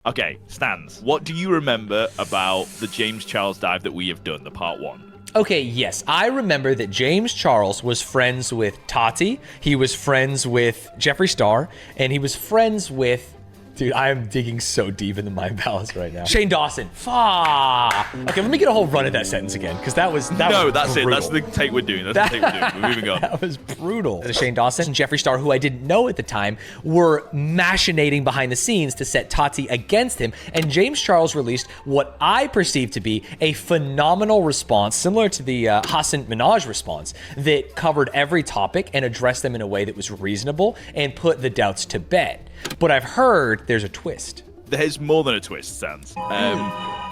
Okay, Stanz, what do you remember about the James Charles dive that we have done, the part one? Okay, yes. I remember that James Charles was friends with Tati, he was friends with Jeffree Star, and he was friends with... Dude, I am digging so deep into my palace right now. Shane Dawson. Fuck. Okay, let me get a whole run of that sentence again, because that was No, that's brutal. it. That's the take we're doing. That's the take we're doing. We're moving on. That was brutal. Shane Dawson and Jeffree Star, who I didn't know at the time, were machinating behind the scenes to set Tati against him. And James Charles released what I perceived to be a phenomenal response, similar to the Hassan Minaj response, that covered every topic and addressed them in a way that was reasonable and put the doubts to bed. But I've heard there's a twist. There's more than a twist, Sans.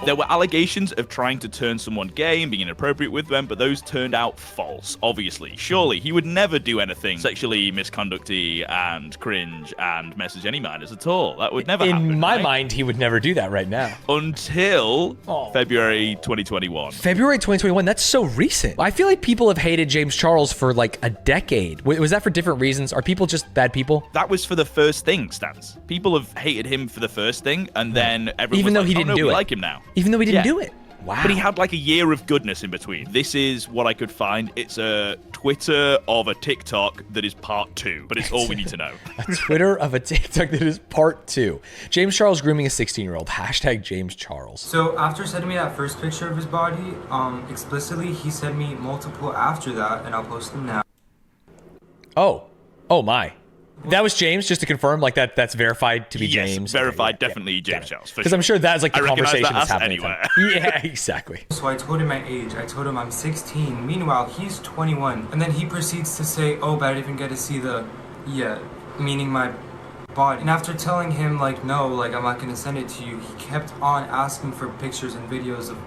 There were allegations of trying to turn someone gay and being inappropriate with them, but those turned out false, obviously. Surely, he would never do anything sexually misconducty and cringe and message any minors at all. That would never happen. In my right? mind, he would never do that right now. Until February 2021. February 2021, that's so recent. I feel like people have hated James Charles for like a decade. Was that for different reasons? Are people just bad people? That was for the first thing, Stans. People have hated him for the first thing, and then everyone Even though was he like, didn't oh, no, do we it. like him now. Even though he didn't Yeah. do it. Wow. But he had like a year of goodness in between. This is what I could find. It's a Twitter of a TikTok that is part 2, but it's all we need to know. A Twitter of a TikTok that is part 2. James Charles grooming a 16-year-old. Hashtag James Charles. So after sending me that first picture of his body, explicitly, he sent me multiple after that, and I'll post them now. Oh my. That was James, just to confirm, like that's verified to be Yes, James. verified, Okay, definitely James Charles. Because I'm sure that's like the I recognize conversation that that's us happening. anywhere. Yeah, exactly. So I told him my age. I told him I'm 16. Meanwhile, he's 21. And then he proceeds to say, oh, but I didn't even get to see meaning my body. And after telling him, like, no, like, I'm not going to send it to you, he kept on asking for pictures and videos of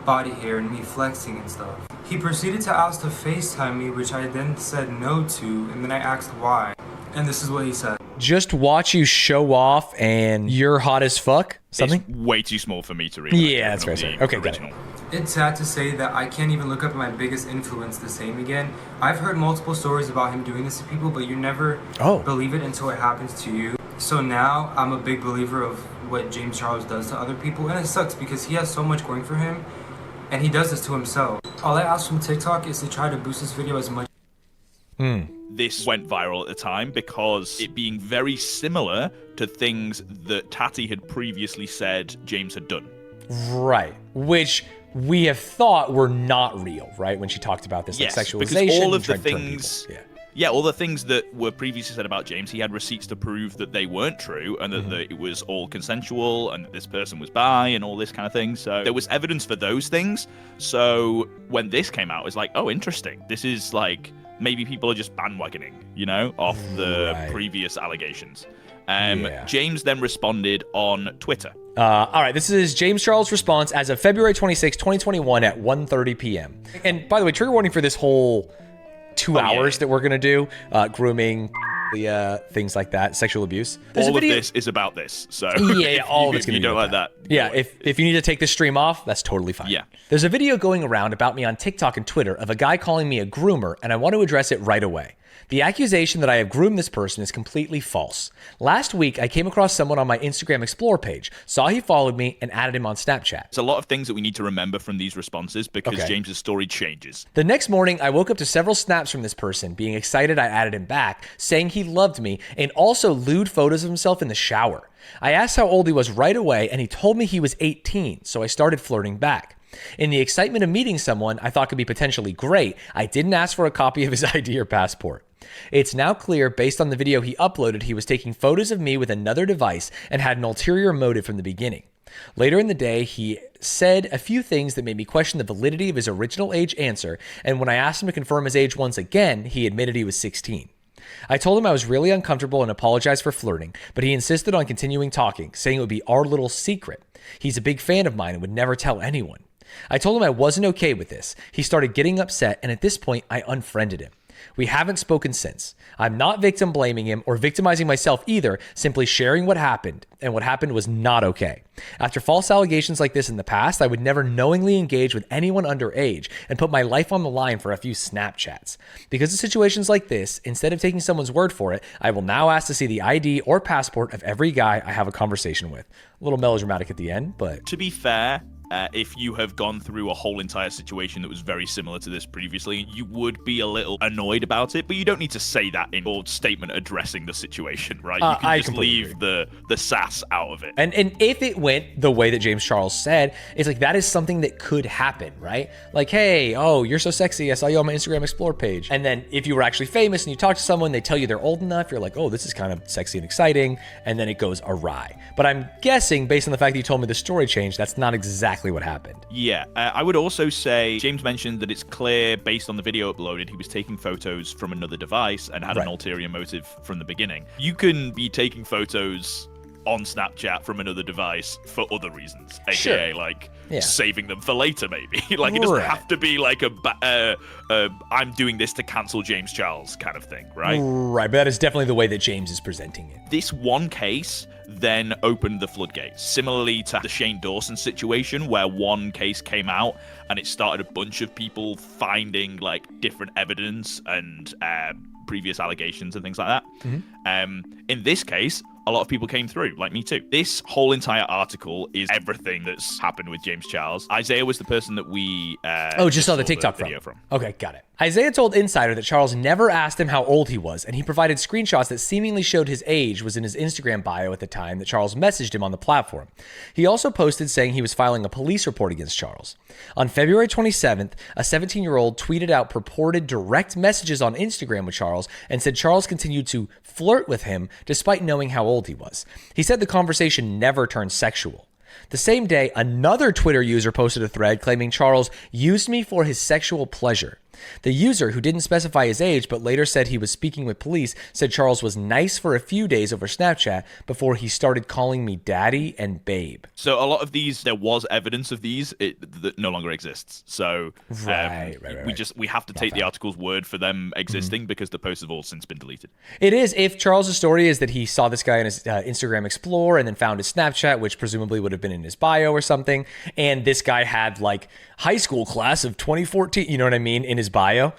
body hair and me flexing and stuff. He proceeded to ask to FaceTime me, which I then said no to, and then I asked why. And this is what he said. Just watch you show off and you're hot as fuck? Something? It's way too small for me to read. Yeah, that's fair to say. Okay, got it. It's sad to say that I can't even look up my biggest influence the same again. I've heard multiple stories about him doing this to people, but you never believe it until it happens to you. So now I'm a big believer of what James Charles does to other people, and it sucks because he has so much going for him, and he does this to himself. All I ask from TikTok is to try to boost this video as much. This went viral at the time because it being very similar to things that Tati had previously said James had done. Right. Which we have thought were not real, right? When she talked about this, Yes, like sexualization. because all of the and trying to turn things... people. Yeah, all the things that were previously said about James, he had receipts to prove that they weren't true and that it was all consensual and that this person was bi and all this kind of thing. So there was evidence for those things. So when this came out, it was like, oh, interesting. This is like, maybe people are just bandwagoning, you know, off the previous allegations. James then responded on Twitter. All right, this is James Charles' response as of February 26, 2021 at 1:30 p.m. And by the way, trigger warning for this whole 2 hours that we're going to do, grooming, things like that, sexual abuse. There's all of this is about this. So all of it's going to be don't like that. Yeah, if you need to take this stream off, that's totally fine. Yeah. There's a video going around about me on TikTok and Twitter of a guy calling me a groomer, and I want to address it right away. The accusation that I have groomed this person is completely false. Last week, I came across someone on my Instagram Explore page, saw he followed me, and added him on Snapchat. There's a lot of things that we need to remember from these responses because James's story changes. The next morning, I woke up to several snaps from this person, being excited I added him back, saying he loved me, and also lewd photos of himself in the shower. I asked how old he was right away, and he told me he was 18, so I started flirting back. In the excitement of meeting someone I thought could be potentially great, I didn't ask for a copy of his ID or passport. It's now clear, based on the video he uploaded, he was taking photos of me with another device and had an ulterior motive from the beginning. Later in the day, he said a few things that made me question the validity of his original age answer, and when I asked him to confirm his age once again, he admitted he was 16. I told him I was really uncomfortable and apologized for flirting, but he insisted on continuing talking, saying it would be our little secret. He's a big fan of mine and would never tell anyone. I told him I wasn't okay with this. He started getting upset, and at this point, I unfriended him. We haven't spoken since. I'm not victim blaming him or victimizing myself either, simply sharing what happened, and what happened was not okay. After false allegations like this in the past, I would never knowingly engage with anyone underage and put my life on the line for a few Snapchats. Because of situations like this, instead of taking someone's word for it, I will now ask to see the ID or passport of every guy I have a conversation with. A little melodramatic at the end, but... To be fair, if you have gone through a whole entire situation that was very similar to this previously, you would be a little annoyed about it, but you don't need to say that in your statement addressing the situation, right? You can just leave the sass out of it. And if it went the way that James Charles said, it's like that is something that could happen, right? Like, hey, oh, you're so sexy, I saw you on my Instagram Explore page. And then if you were actually famous and you talk to someone, they tell you they're old enough, you're like, oh, this is kind of sexy and exciting, and then it goes awry. But I'm guessing, based on the fact that you told me the story changed, that's not exactly what happened. Yeah, I would also say James mentioned that it's clear based on the video uploaded he was taking photos from another device and had an ulterior motive from the beginning. You can be taking photos on Snapchat from another device for other reasons, aka like saving them for later, maybe. Like it doesn't have to be like I'm doing this to cancel James Charles kind of thing, right? Right, but that is definitely the way that James is presenting it. This one case then opened the floodgates, similarly to the Shane Dawson situation, where one case came out and it started a bunch of people finding like different evidence and previous allegations and things like that. In this case, a lot of people came through, like me too. This whole entire article is everything that's happened with James Charles. Isaiah was the person that we just saw the TikTok video from. Okay, got it. Isaiah told Insider that Charles never asked him how old he was, and he provided screenshots that seemingly showed his age was in his Instagram bio at the time that Charles messaged him on the platform. He also posted saying he was filing a police report against Charles. On February 27th, a 17-year-old tweeted out purported direct messages on Instagram with Charles and said Charles continued to flirt with him despite knowing how old he was. He said the conversation never turned sexual. The same day, another Twitter user posted a thread claiming Charles used me for his sexual pleasure. The user, who didn't specify his age but later said he was speaking with police, said Charles was nice for a few days over Snapchat before he started calling me daddy and babe. So a lot of these, there was evidence of these that no longer exists. So we have to take the article's word for them existing because the posts have all since been deleted. It is. If Charles' story is that he saw this guy in his Instagram Explore and then found his Snapchat, which presumably would have been in his bio or something, and this guy had like high school class of 2014, you know what I mean, in his bio,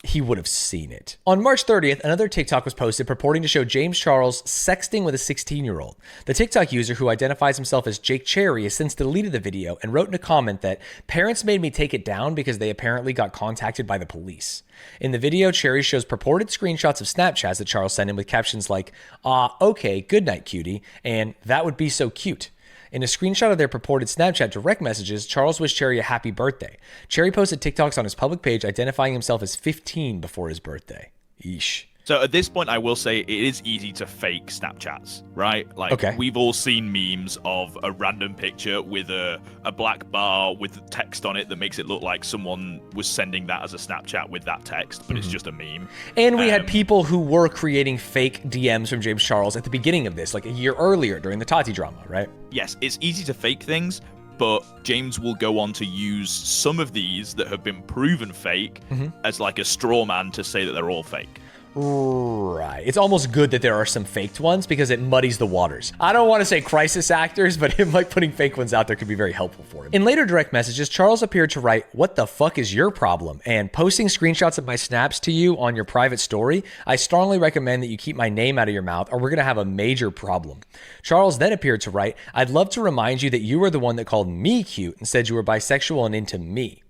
he would have seen it. On March 30th, another TikTok was posted purporting to show James Charles sexting with a 16-year-old. The TikTok user, who identifies himself as Jake Cherry, has since deleted the video and wrote in a comment that parents made me take it down because they apparently got contacted by the police. In the video, Cherry shows purported screenshots of Snapchats that Charles sent him with captions like, okay, good night, cutie, and that would be so cute. In a screenshot of their purported Snapchat direct messages, Charles wished Cherry a happy birthday. Cherry posted TikToks on his public page identifying himself as 15 before his birthday. Yeesh. So at this point, I will say it is easy to fake Snapchats, right? Like we've all seen memes of a random picture with a black bar with text on it that makes it look like someone was sending that as a Snapchat with that text, but it's just a meme. And we had people who were creating fake DMs from James Charles at the beginning of this, like a year earlier during the Tati drama, right? Yes, it's easy to fake things, but James will go on to use some of these that have been proven fake as like a straw man to say that they're all fake. Right. It's almost good that there are some faked ones because it muddies the waters. I don't want to say crisis actors, but him like putting fake ones out there could be very helpful for him. In later direct messages, Charles appeared to write, "What the fuck is your problem?" and posting screenshots of my snaps to you on your private story. I strongly recommend that you keep my name out of your mouth or we're going to have a major problem. Charles then appeared to write, "I'd love to remind you that you were the one that called me cute and said you were bisexual and into me."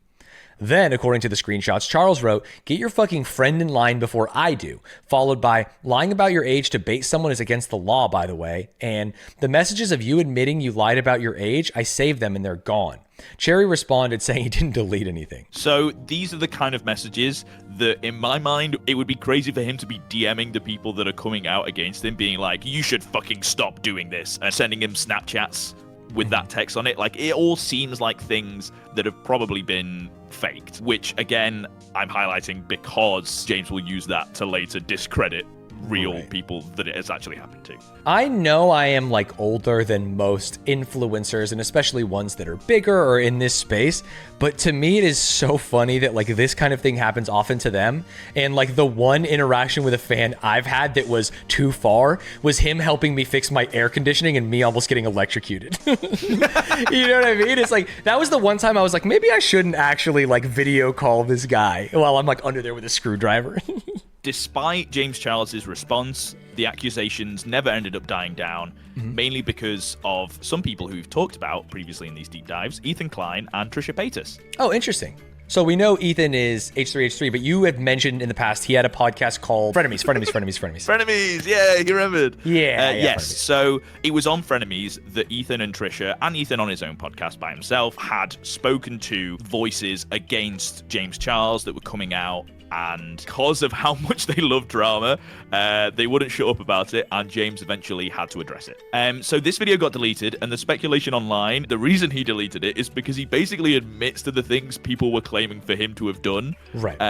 Then, according to the screenshots, Charles wrote, "Get your fucking friend in line before I do," followed by, "Lying about your age to bait someone is against the law, by the way," and "The messages of you admitting you lied about your age, I saved them and they're gone." Cherry responded saying he didn't delete anything. So these are the kind of messages that, in my mind, it would be crazy for him to be DMing the people that are coming out against him, being like, "You should fucking stop doing this," and sending him Snapchats with that text on it. Like, it all seems like things that have probably been faked, which again I'm highlighting because James will use that to later discredit real people that it has actually happened to. I know I am like older than most influencers, and especially ones that are bigger or in this space, but to me it is so funny that like this kind of thing happens often to them. And like the one interaction with a fan I've had that was too far was him helping me fix my air conditioning and me almost getting electrocuted. You know what I mean? It's like, that was the one time I was like, maybe I shouldn't actually like video call this guy while I'm like under there with a screwdriver. Despite James Charles's response, the accusations never ended up dying down, mainly because of some people who we've talked about previously in these deep dives, Ethan Klein and Trisha Paytas. Oh, interesting. So we know Ethan is H3H3, but you had mentioned in the past he had a podcast called Frenemies. Frenemies, yeah, you remembered. Yeah, yes, Frenemies. So it was on Frenemies that Ethan and Trisha, and Ethan on his own podcast by himself, had spoken to voices against James Charles that were coming out. And because of how much they love drama, they wouldn't shut up about it, and James eventually had to address it. So this video got deleted, and the speculation online, the reason he deleted it is because he basically admits to the things people were claiming for him to have done. Right.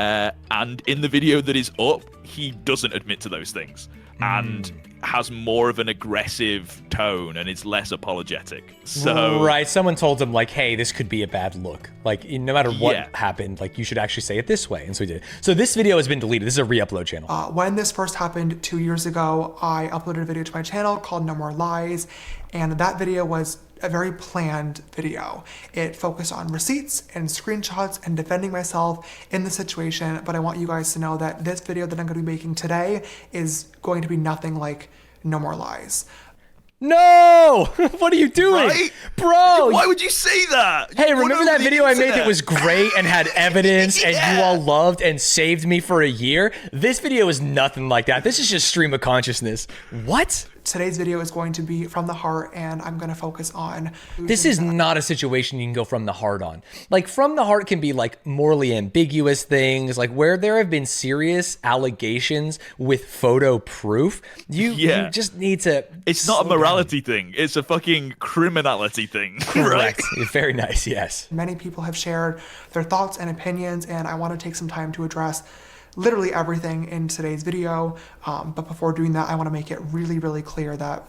And in the video that is up, he doesn't admit to those things. And has more of an aggressive tone and is less apologetic. So right, someone told him like, hey, this could be a bad look. Like, no matter what happened, like you should actually say it this way. And so he did. So this video has been deleted. This is a re-upload channel. When this first happened 2 years ago, I uploaded a video to my channel called No More Lies, and that video was a very planned video. It focused on receipts and screenshots and defending myself in the situation, but I want you guys to know that this video that I'm going to be making today is going to be nothing like No More Lies. No! What are you doing? Right? Bro! Why would you say that? Hey, You went remember over that the video I made internet. that was great and had evidence and Yeah. you all loved and saved me for a year? This video is nothing like that. This is just stream of consciousness. What? Today's video is going to be from the heart, and I'm going to focus on... This is not a situation you can go from the heart on. Like, from the heart can be like morally ambiguous things, like where there have been serious allegations with photo proof. You just need to... It's not a morality thing. It's a fucking criminality thing. Correct. Very nice, yes. Many people have shared their thoughts and opinions, and I want to take some time to address literally everything in today's video. But before doing that, I want to make it really, really clear that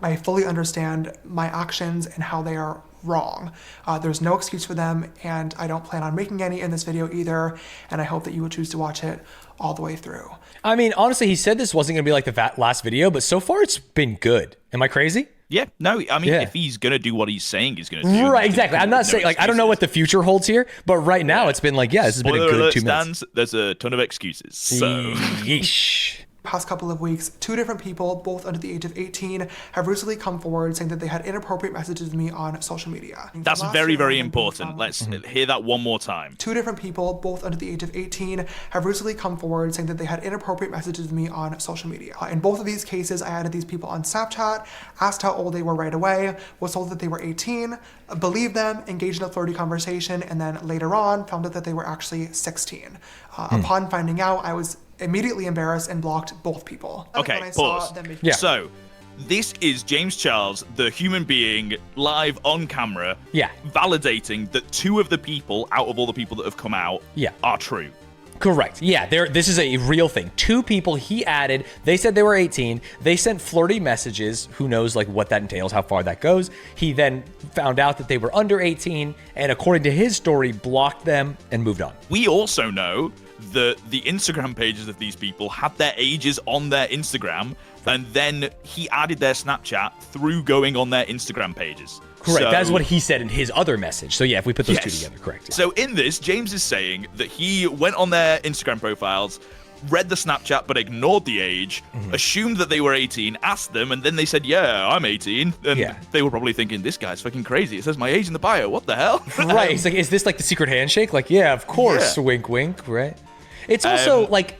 I fully understand my actions and how they are wrong. There's no excuse for them, and I don't plan on making any in this video either, and I hope that you will choose to watch it all the way through. I mean, honestly, he said this wasn't going to be like the last video, but so far it's been good. Am I crazy? Yeah, no, I mean, if he's going to do what he's saying he's going to do. Right, exactly. I'm not saying, like, I don't know what the future holds here, but right now it's been like, yeah, this has been a Spoiler good alert, 2 minutes. Stanz, there's a ton of excuses. So Yeesh. Past couple of weeks, 2 different people, both under the age of 18, have recently come forward saying that they had inappropriate messages with me on social media. that's Last very, year, very I've been important. from- Let's hear that one more time. 2 different people, both under the age of 18, have recently come forward saying that they had inappropriate messages with me on social media. In both of these cases, I added these people on Snapchat, asked how old they were right away, was told that they were 18, believed them, engaged in a flirty conversation, and then later on found out that they were actually 16. Upon finding out, I was immediately embarrassed and blocked both people. Okay, When I saw pause. them making- Yeah. So, this is James Charles, the human being, live on camera, validating that 2 of the people out of all the people that have come out are true. Correct. Yeah, this is a real thing. 2 people he added, they said they were 18. They sent flirty messages. Who knows like what that entails, how far that goes. He then found out that they were under 18 and according to his story, blocked them and moved on. We also know that the Instagram pages of these people had their ages on their Instagram, and then he added their Snapchat through going on their Instagram pages. Correct. So, That's what he said in his other message. So yeah, if we put those 2 together, correct. Yeah. So in this, James is saying that he went on their Instagram profiles, read the Snapchat but ignored the age, assumed that they were 18, asked them, and then they said, yeah, I'm 18. And they were probably thinking, this guy's fucking crazy. It says my age in the bio. What the hell? Right. It's like, is this like the secret handshake? Like, yeah, of course. Yeah. Wink, wink. Right. It's also like,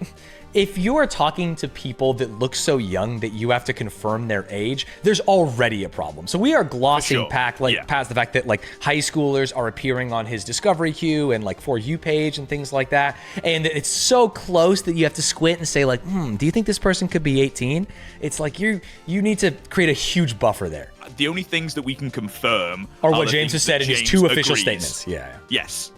if you are talking to people that look so young that you have to confirm their age, there's already a problem. So we are glossing past the fact that like high schoolers are appearing on his discovery queue and like For You page and things like that. And it's so close that you have to squint and say like, do you think this person could be 18? It's like you need to create a huge buffer there. the only things that we can confirm or are what the James has things that said in his James 2 official agrees. statements. Yeah. Yes.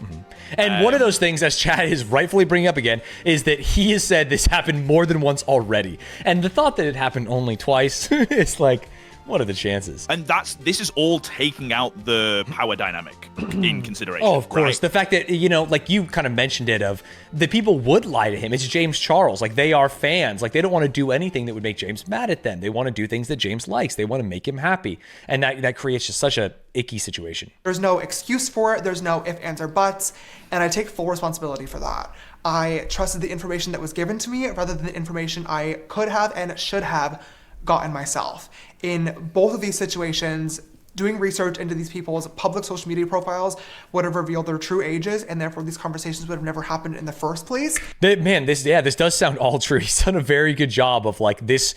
And one of those things, as Chad is rightfully bringing up again, is that he has said this happened more than once already. And the thought that it happened only twice is like, what are the chances? And this is all taking out the power dynamic in consideration. Oh, of course. right? The fact that, like you kind of mentioned it, of the people would lie to him. It's James Charles. Like, they are fans. Like, they don't want to do anything that would make James mad at them. They want to do things that James likes. They want to make him happy. And that creates just such a icky situation. There's no excuse for it. There's no ifs, ands, or buts. And I take full responsibility for that. I trusted the information that was given to me rather than the information I could have and should have gotten myself. In both of these situations, doing research into these people's public social media profiles would have revealed their true ages, and therefore these conversations would have never happened in the first place. This does sound all true. He's done a very good job of like, this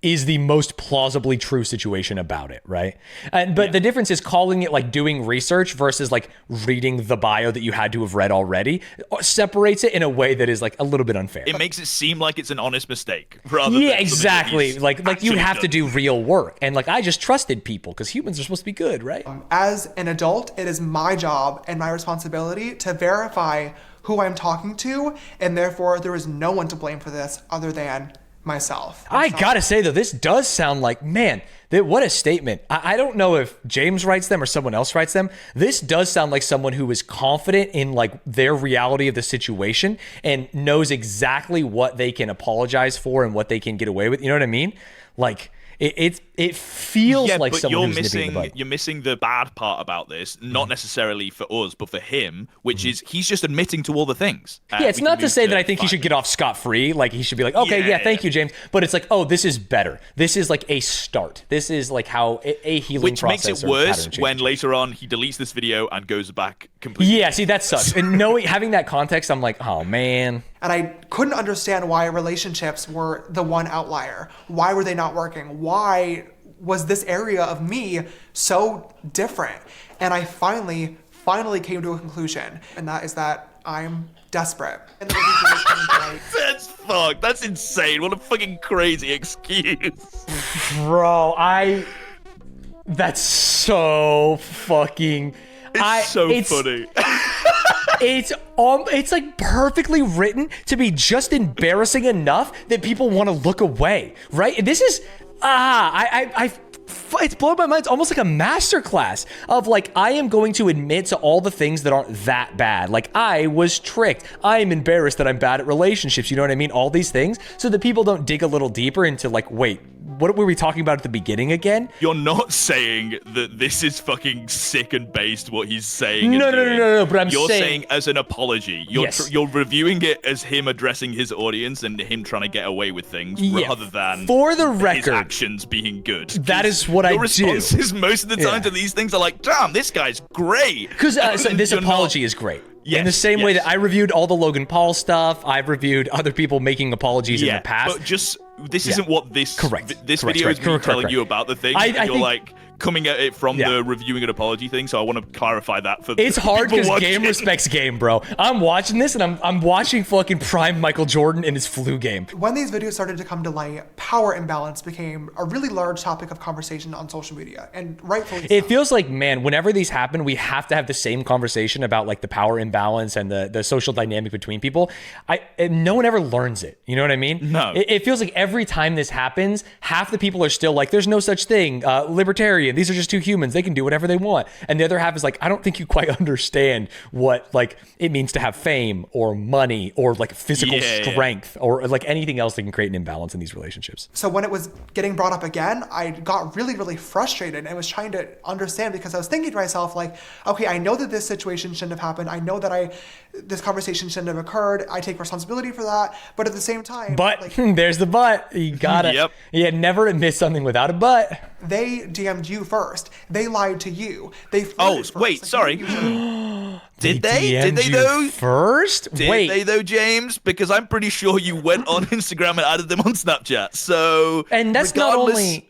is the most plausibly true situation about it, right? But the difference is calling it like doing research versus like reading the bio that you had to have read already separates it in a way that is like a little bit unfair. It makes it seem like it's an honest mistake rather than exactly. Like you have to done. do real work, and like I just trusted people because humans are supposed to be good, right? As an adult, it is my job and my responsibility to verify who I'm talking to, and therefore there is no one to blame for this other than myself. I gotta say though, this does sound like, man, what a statement. I don't know if James writes them or someone else writes them. This does sound like someone who is confident in like their reality of the situation and knows exactly what they can apologize for and what they can get away with. You know what I mean? Like it feels like but someone who's nipping the bud. you're missing the bad part about this, not necessarily for us, but for him, which is he's just admitting to all the things. It's we not can to move say that I think he should get off scot-free. Like, he should be like, okay, thank you, James. But it's like, oh, this is better. This is like a start. This is like how a healing Which process. makes it or worse pattern change. when later on he deletes this video and goes back completely. Yeah, see, that sucks. And having that context, I'm like, oh man. And I couldn't understand why relationships were the one outlier. Why were they not working? Why was this area of me so different? And I finally came to a conclusion, and that is that I'm desperate. And That's fucked. That's insane. What a fucking crazy excuse. Bro, that's so fucking... It's so funny. It's like perfectly written to be just embarrassing enough that people want to look away, right? This is it's blowing my mind. It's almost like a masterclass of like, I am going to admit to all the things that aren't that bad. Like, I was tricked. I am embarrassed that I'm bad at relationships. You know what I mean? All these things, so that people don't dig a little deeper into like, wait, what were we talking about at the beginning again? You're not saying that this is fucking sick and based what he's saying. No. But you're saying as an apology. You're reviewing it as him addressing his audience and him trying to get away with things rather than for the record, his actions being good. That is what I do. Your responses most of the time to these things are like, damn, this guy's great. Because so this apology is great. Yes, in the same way that I reviewed all the Logan Paul stuff, I've reviewed other people making apologies in the past. But just this isn't what this This Correct. video is me telling you about the thing. I and you're think, like coming at it from the reviewing and apology thing. So I want to clarify that for it's hard because game it. respects game, bro. I'm watching this and I'm watching fucking prime Michael Jordan in his flu game. When these videos started to come to light, power imbalance became a really large topic of conversation on social media, and rightfully so. It feels like, man, whenever these happen, we have to have the same conversation about like the power imbalance and the social dynamic between people. No one ever learns it. You know what I mean? No. It feels like every time this happens, half the people are still like, there's no such thing. Libertarian. These are just two humans. They can do whatever they want. And the other half is like, I don't think you quite understand what like it means to have fame or money or like physical strength or like anything else that can create an imbalance in these relationships. So when it was getting brought up again, I got really, really frustrated and was trying to understand, because I was thinking to myself like, okay, I know that this situation shouldn't have happened. I know that this conversation shouldn't have occurred. I take responsibility for that. But at the same time, but like, there's the but. You gotta, never admit something without a but. They DM'd you first. They lied to you. They flirted first. Wait, like, sorry. Did they? Did they though? First? Did they though, James? Because I'm pretty sure you went on Instagram and added them on Snapchat. So and that's not only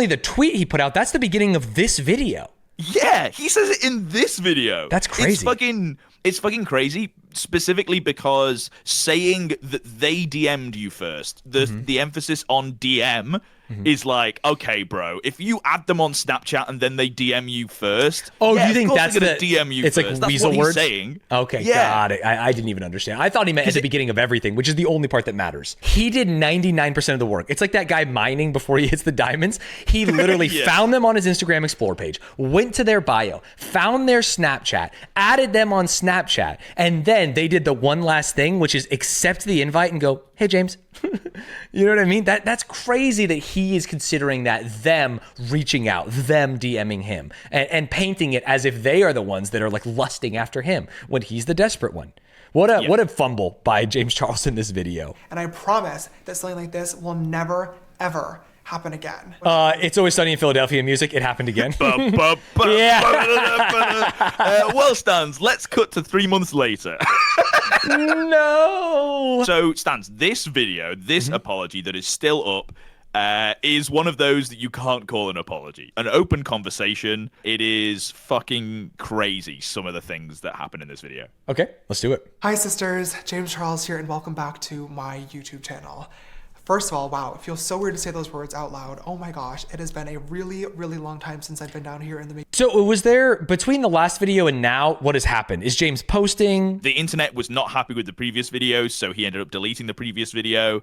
the tweet he put out. That's the beginning of this video. Yeah, he says it in this video. That's crazy. It's fucking crazy. specifically because saying that they DM'd you first, the emphasis on DM is like, okay, bro, if you add them on Snapchat and then they DM you first, Oh, yeah, you think that's gonna the DM you it's first. like That's weasel what words? He's saying. Okay, Yeah. got it. I didn't even understand. I thought he meant at the beginning of everything, which is the only part that matters. He did 99% of the work. It's like that guy mining before he hits the diamonds. He literally Yeah. found them on his Instagram Explore page, went to their bio, found their Snapchat, added them on Snapchat, and then they did the one last thing, which is accept the invite and go, hey, James. You know what I mean? That's crazy that he is considering that them reaching out, them DMing him, and painting it as if they are the ones that are like lusting after him when he's the desperate one. What a fumble by James Charles in this video. And I promise that something like this will never, ever happen again. It's Always Sunny in Philadelphia music. It happened again. Well, Stanz, let's cut to 3 months later. No. So, Stanz, this video, this apology that is still up, is one of those that you can't call an apology. An open conversation. It is fucking crazy, some of the things that happen in this video. Okay, let's do it. Hi sisters, James Charles here and welcome back to my YouTube channel. First of all, wow, it feels so weird to say those words out loud. Oh my gosh, it has been a really, really long time since I've been down here in the So was there, between the last video and now, what has happened? Is James posting? The internet was not happy with the previous video, so he ended up deleting the previous video.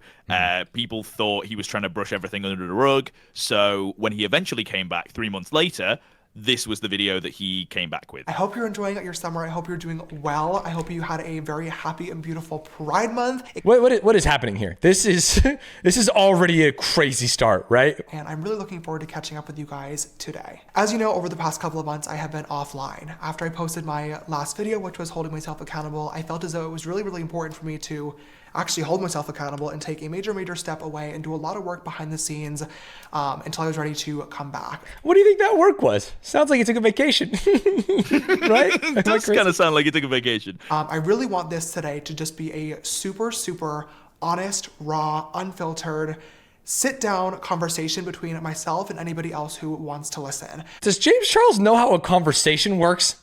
People thought he was trying to brush everything under the rug. So when he eventually came back 3 months later, this was the video that he came back with. I hope you're enjoying your summer. I hope you're doing well. I hope you had a very happy and beautiful Pride Month. What is happening here? This is already a crazy start, right? And I'm really looking forward to catching up with you guys today. As you know, over the past couple of months, I have been offline. After I posted my last video, which was holding myself accountable, I felt as though it was really, really important for me to actually hold myself accountable and take a major step away and do a lot of work behind the scenes until I was ready to come back. What do you think that work was? Sounds like you took a vacation, right? It does kind of sound like he took a vacation. I really want this today to just be a super honest, raw, unfiltered, sit down conversation between myself and anybody else who wants to listen. Does James Charles know how a conversation works?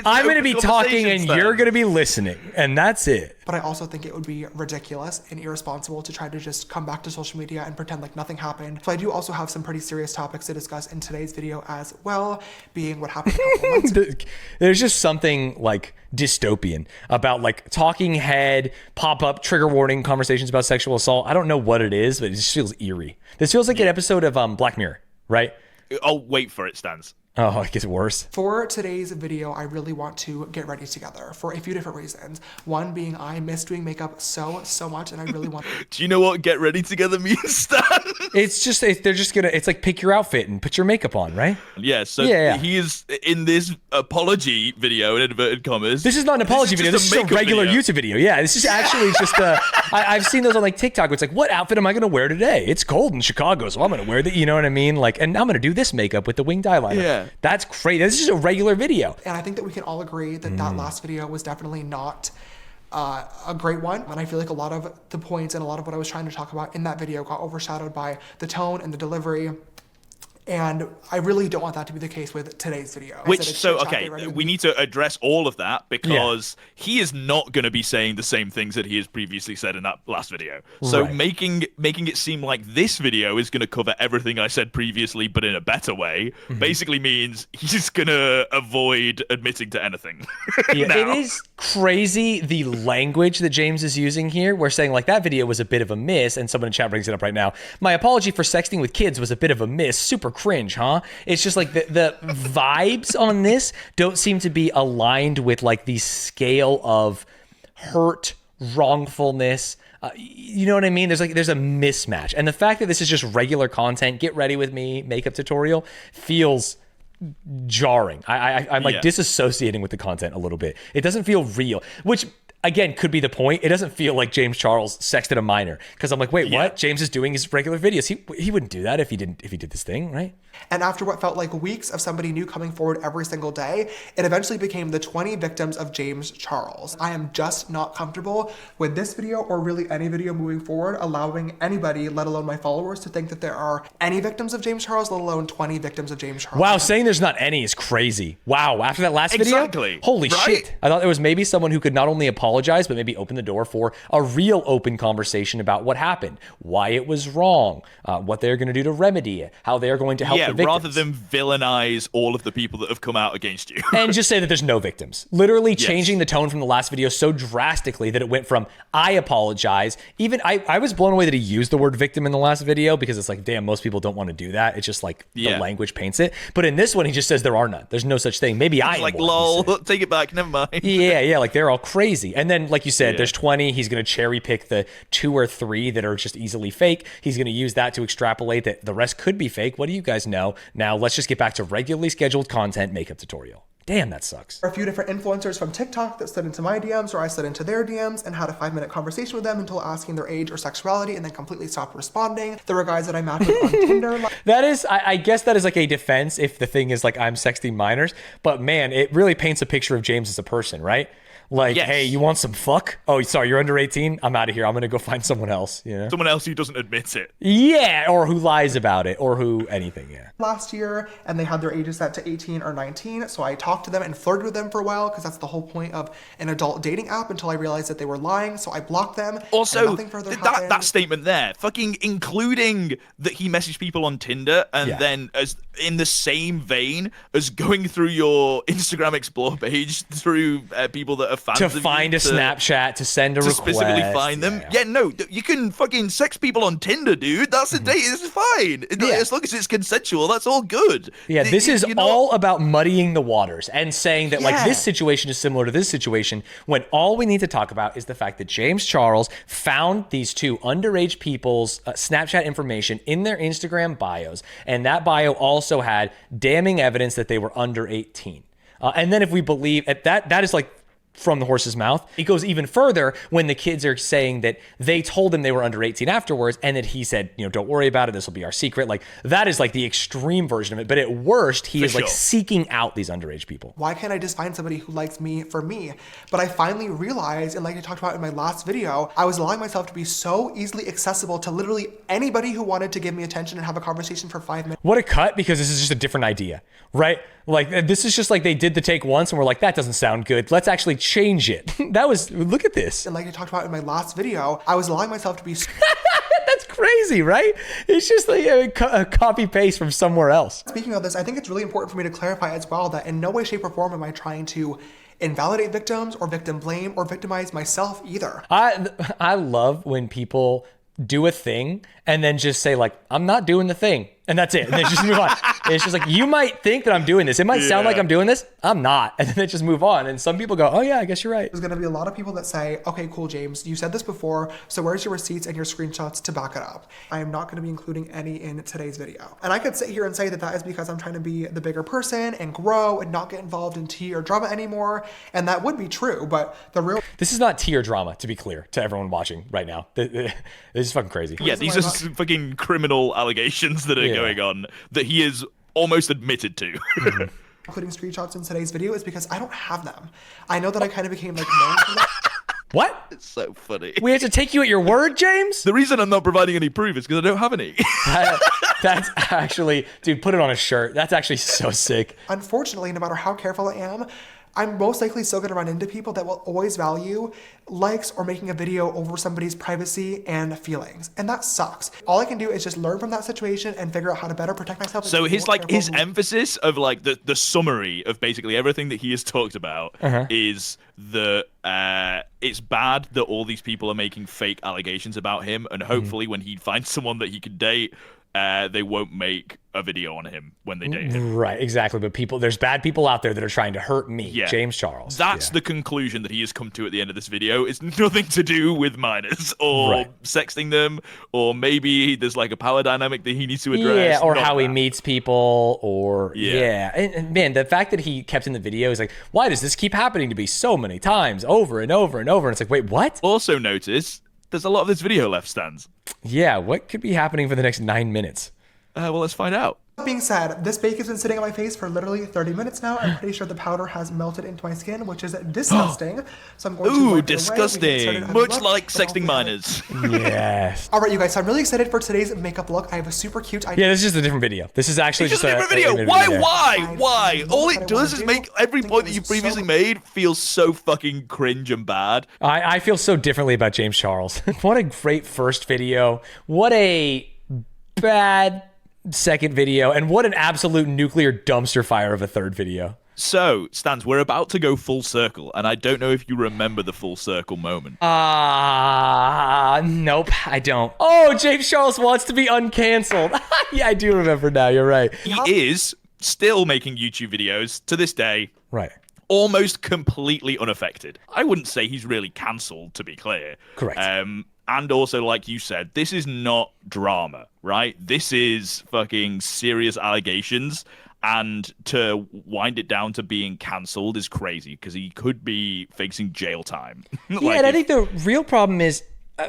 I'm going to be talking and you're going to be listening, and that's it. But I also think it would be ridiculous and irresponsible to try to just come back to social media and pretend like nothing happened. So I do also have some pretty serious topics to discuss in today's video as well, being what happened a couple months ago. There's just something like dystopian about like talking head, pop-up, trigger warning conversations about sexual assault. I don't know what it is, but it just feels eerie. This feels like an episode of Black Mirror, right? Oh, wait for it, Stanz. Oh, it gets worse. For today's video, I really want to get ready together for a few different reasons. One being I miss doing makeup so much, and I really want to. Do you know what get ready together means, Stan? It's like pick your outfit and put your makeup on, right? Yeah, so Yeah. he is in this apology video, in inverted commas. This is not an apology video. This is a regular YouTube video. Yeah, this is actually just I've seen those on like TikTok where it's like, what outfit am I going to wear today? It's cold in Chicago, so I'm going to wear the, you know what I mean? Like, and I'm going to do this makeup with the winged eyeliner. Yeah. That's crazy. This is just a regular video. And I think that we can all agree that that last video was definitely not a great one. And I feel like a lot of the points and a lot of what I was trying to talk about in that video got overshadowed by the tone and the delivery. And I really don't want that to be the case with today's video. We need to address all of that because he is not going to be saying the same things that he has previously said in that last video. So Right. making it seem like this video is going to cover everything I said previously, but in a better way, basically means he's going to avoid admitting to anything. Yeah, now. it is crazy the language that James is using here. We're saying like that video was a bit of a miss, and someone in chat brings it up right now. My apology for sexting with kids was a bit of a miss. Super cringe, huh? It's just like the vibes on this don't seem to be aligned with like the scale of hurt, wrongfulness. You know what I mean? There's a mismatch, and the fact that this is just regular content, get ready with me, makeup tutorial, feels jarring. I'm like disassociating with the content a little bit. It doesn't feel real, which again, could be the point. It doesn't feel like James Charles sexted a minor, because I'm like, wait, what? James is doing his regular videos. He wouldn't do that if he did this thing, right? And after what felt like weeks of somebody new coming forward every single day, it eventually became the 20 victims of James Charles. I am just not comfortable with this video, or really any video moving forward, allowing anybody, let alone my followers, to think that there are any victims of James Charles, let alone 20 victims of James Charles. Wow, saying there's not any is crazy. Wow, after that last video? Exactly. Holy Right? shit. I thought there was maybe someone who could not only apologize, but maybe open the door for a real open conversation about what happened, why it was wrong, what they're going to do to remedy it, how they're going to help the victims. Rather than villainize all of the people that have come out against you. And just say that there's no victims. Literally changing the tone from the last video so drastically that it went from, I apologize. Even I was blown away that he used the word victim in the last video, because it's like, damn, most people don't want to do that. It's just like the language paints it. But in this one, he just says there are none. There's no such thing. Maybe I am like, one, lol, take it back, never mind. Yeah, like they're all crazy. And then, like you said, there's 20. He's going to cherry pick the 2 or 3 that are just easily fake. He's going to use that to extrapolate that the rest could be fake. What do you guys know? Now, let's just get back to regularly scheduled content makeup tutorial. Damn, that sucks. A few different influencers from TikTok that slid into my DMs, or I slid into their DMs and had a 5-minute conversation with them until asking their age or sexuality, and then completely stopped responding. There were guys that I matched with on Tinder. That is, I guess that is like a defense if the thing is like, I'm sexting minors. But man, it really paints a picture of James as a person, right? Like, hey, you want some fuck? Oh, sorry, you're under 18? I'm out of here. I'm going to go find someone else, you know? Someone else who doesn't admit it. Yeah, or who lies about it, or who anything, Last year, and they had their ages set to 18 or 19, so I talked to them and flirted with them for a while, because that's the whole point of an adult dating app, until I realized that they were lying, so I blocked them. Also, nothing further happened. that statement there, fucking including that he messaged people on Tinder, and then as in the same vein as going through your Instagram Explore page through people that are fans to of you, find a Snapchat, to send a request. specifically find them. Yeah, no, you can fucking sex people on Tinder, dude. That's a date. It's fine. As long as it's consensual, that's all good. Yeah, this is all about muddying the waters and saying that like this situation is similar to this situation, when all we need to talk about is the fact that James Charles found these 2 underage people's Snapchat information in their Instagram bios, and that bio also had damning evidence that they were under 18. And then if we believe that is like from the horse's mouth. It goes even further when the kids are saying that they told him they were under 18 afterwards, and that he said, don't worry about it, this will be our secret. Like, that is like the extreme version of it. But at worst, he is like seeking out these underage people. Why can't I just find somebody who likes me for me? But I finally realized, and like I talked about in my last video, I was allowing myself to be so easily accessible to literally anybody who wanted to give me attention and have a conversation for 5 minutes. What a cut, because this is just a different idea, right? Like, this is just like they did the take once and we're like, that doesn't sound good. Let's actually change it. Look at this. And like I talked about in my last video, I was allowing myself to be That's crazy, right? It's just like a copy paste from somewhere else. Speaking of this, I think it's really important for me to clarify as well that in no way, shape, or form am I trying to invalidate victims or victim blame or victimize myself either. I love when people do a thing and then just say like, I'm not doing the thing. And that's it. And then just move on. It's just like, you might think that I'm doing this. It might sound like I'm doing this. I'm not. And then they just move on. And some people go, oh yeah, I guess you're right. There's going to be a lot of people that say, okay, cool, James, you said this before, so where's your receipts and your screenshots to back it up? I am not going to be including any in today's video. And I could sit here and say that that is because I'm trying to be the bigger person and grow and not get involved in tea or drama anymore. And that would be true, but the real... This is not tea or drama, to be clear, to everyone watching right now. This is fucking crazy. Yeah, these are fucking criminal allegations that are going on that he is almost admitted to. Including screenshots in today's video is because I don't have them. I know that I kind of became like known for that. What? It's so funny. We have to take you at your word, James? The reason I'm not providing any proof is because I don't have any. That's actually, dude, put it on a shirt. That's actually so sick. Unfortunately, no matter how careful I am, I'm most likely still going to run into people that will always value likes or making a video over somebody's privacy and feelings. And that sucks. All I can do is just learn from that situation and figure out how to better protect myself. So his emphasis of like the summary of basically everything that he has talked about is the it's bad that all these people are making fake allegations about him, and hopefully when he finds someone that he can date, they won't make a video on him when they date him. Right, exactly. But there's bad people out there that are trying to hurt me, Yeah. James Charles. That's the conclusion that he has come to at the end of this video. It's nothing to do with minors or sexting them, or maybe there's like a power dynamic that he needs to address. Yeah, or None how of he that. meets people, or And man, the fact that he kept in the video is like, why does this keep happening to me so many times, over and over and over? And it's like, wait, what? Also notice there's a lot of this video left, Stanz. Yeah, what could be happening for the next 9 minutes? Well, let's find out. That being said, this bake has been sitting on my face for literally 30 minutes now. I'm pretty sure the powder has melted into my skin, which is disgusting. So I'm going to Ooh, wipe it away. We get disgusting. started on Much the left, like but sexting minors. Yes. All right, you guys. So I'm really excited for today's makeup look. I have a super cute idea. Yeah, this is just a different video. This is actually It's just a different video. Why? All it does is make every point that you previously made feel so fucking cringe and bad. I feel so differently about James Charles. What a great first video. What a bad second video. And what an absolute nuclear dumpster fire of a third video. So, Stans, we're about to go full circle, and I don't know if you remember the full circle moment. Nope, I don't. Oh, James Charles wants to be uncancelled. Yeah, I do remember now. You're right. He is still making YouTube videos to this day. Right. Almost completely unaffected. I wouldn't say he's really cancelled, to be clear. Correct. And also, like you said, this is not drama, right? This is fucking serious allegations. And to wind it down to being cancelled is crazy because he could be facing jail time. Yeah, and I think the real problem is,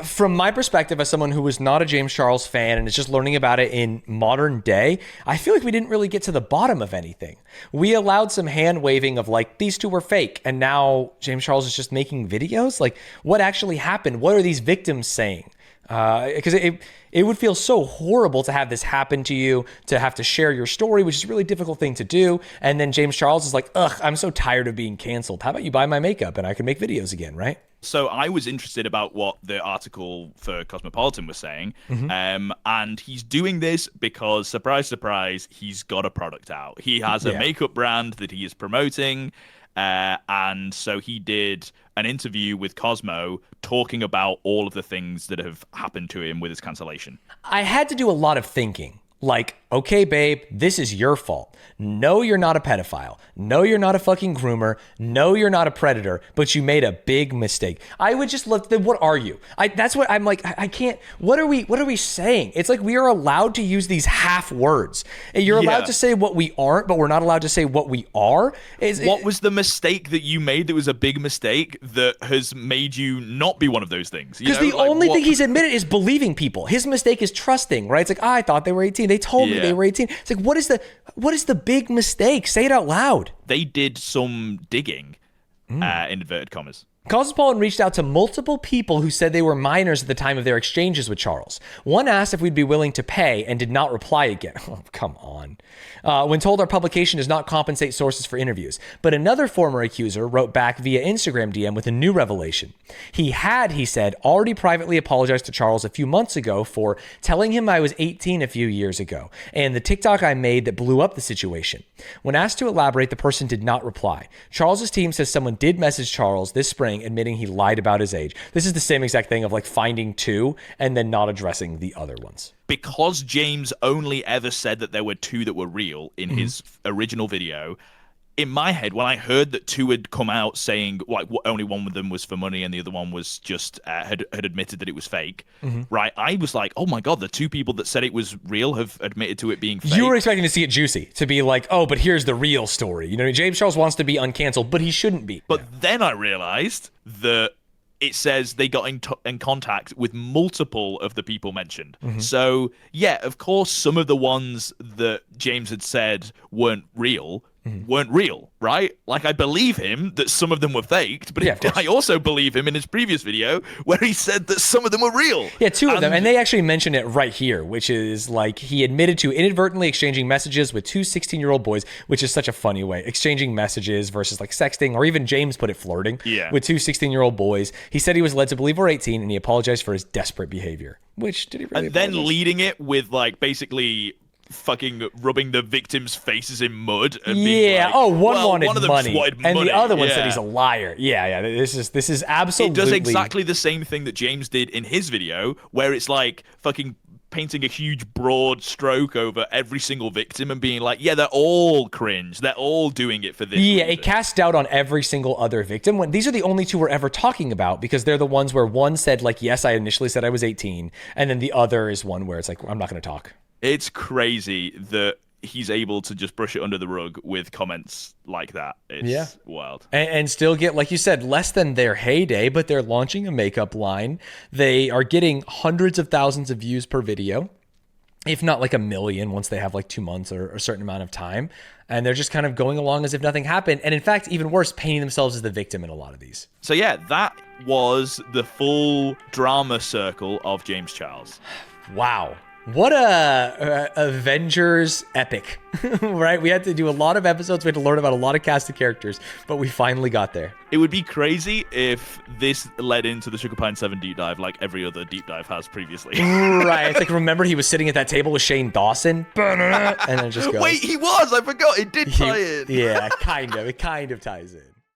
from my perspective as someone who was not a James Charles fan and is just learning about it in modern day, I feel like we didn't really get to the bottom of anything. We allowed some hand waving of like, these two were fake, and now James Charles is just making videos? Like, what actually happened? What are these victims saying? Because it would feel so horrible to have this happen to you, to have to share your story, which is a really difficult thing to do. And then James Charles is like, ugh, I'm so tired of being canceled. How about you buy my makeup and I can make videos again, right? So I was interested about what the article for Cosmopolitan was saying. And he's doing this because, surprise, surprise, he's got a product out. He has a makeup brand that he is promoting. And so he did an interview with Cosmo talking about all of the things that have happened to him with his cancellation. I had to do a lot of thinking. Like, okay, babe, this is your fault. No, you're not a pedophile. No, you're not a fucking groomer. No, you're not a predator, but you made a big mistake. I would just love, then what are you? That's what I'm like, I can't, what are we saying? It's like we are allowed to use these half words. You're allowed to say what we aren't, but we're not allowed to say what we are. What was the mistake that you made that was a big mistake that has made you not be one of those things? Because the only thing he's admitted is believing people. His mistake is trusting, right? It's like, I thought they were 18. They told me they were 18. It's like, what is the big mistake? Say it out loud. They did some digging, in inverted commas. Cosmopolitan reached out to multiple people who said they were minors at the time of their exchanges with Charles. One asked if we'd be willing to pay and did not reply again. Oh, come on. When told our publication does not compensate sources for interviews. But another former accuser wrote back via Instagram DM with a new revelation. He said, already privately apologized to Charles a few months ago for telling him I was 18 a few years ago, and the TikTok I made that blew up the situation. When asked to elaborate, the person did not reply. Charles's team says someone did message Charles this spring admitting he lied about his age. This is the same exact thing of like finding two and then not addressing the other ones. Because James only ever said that there were two that were real in his original video, in my head, when I heard that two had come out saying like only one of them was for money and the other one was just had admitted that it was fake, right? I was like, oh my God, the two people that said it was real have admitted to it being fake. You were expecting to see it juicy, to be like, oh, but here's the real story. You know, James Charles wants to be uncanceled, but he shouldn't be. But then I realized that it says they got in contact with multiple of the people mentioned. So, yeah, of course, some of the ones that James had said weren't real, right? Like, I believe him that some of them were faked, but I also believe him in his previous video where he said that some of them were real. Yeah, two of them. And they actually mention it right here, which is like he admitted to inadvertently exchanging messages with two 16-year-old boys, which is such a funny way. Exchanging messages versus like sexting, or even James put it flirting with two 16-year-old boys. He said he was led to believe we're 18 and he apologized for his desperate behavior. Which, did he really And then leading it with like basically fucking rubbing the victims' faces in mud and being like, one wanted one of them money, wanted and money. the other one said he's a liar. This is absolutely. It does exactly the same thing that James did in his video, where it's like fucking painting a huge broad stroke over every single victim and being like, yeah, they're all cringe. They're all doing it for this Yeah, reason. it casts doubt on every single other victim. When these are the only two we're ever talking about, because they're the ones where one said, like, yes, I initially said I was 18, and then the other is one where it's like, I'm not going to talk. It's crazy that he's able to just brush it under the rug with comments like that. It's wild. And still get, like you said, less than their heyday, but they're launching a makeup line. They are getting hundreds of thousands of views per video, if not like 1 million once they have like 2 months or a certain amount of time. And they're just kind of going along as if nothing happened. And in fact, even worse, painting themselves as the victim in a lot of these. So yeah, that was the full drama circle of James Charles. Wow. What a Avengers epic, right? We had to do a lot of episodes. We had to learn about a lot of cast of characters, but we finally got there. It would be crazy if this led into the Sugar Pine 7 deep dive like every other deep dive has previously. Right. It's like, remember he was sitting at that table with Shane Dawson? And then just goes. Wait, he was! I forgot. It did tie in. Yeah, kind of. It kind of ties in.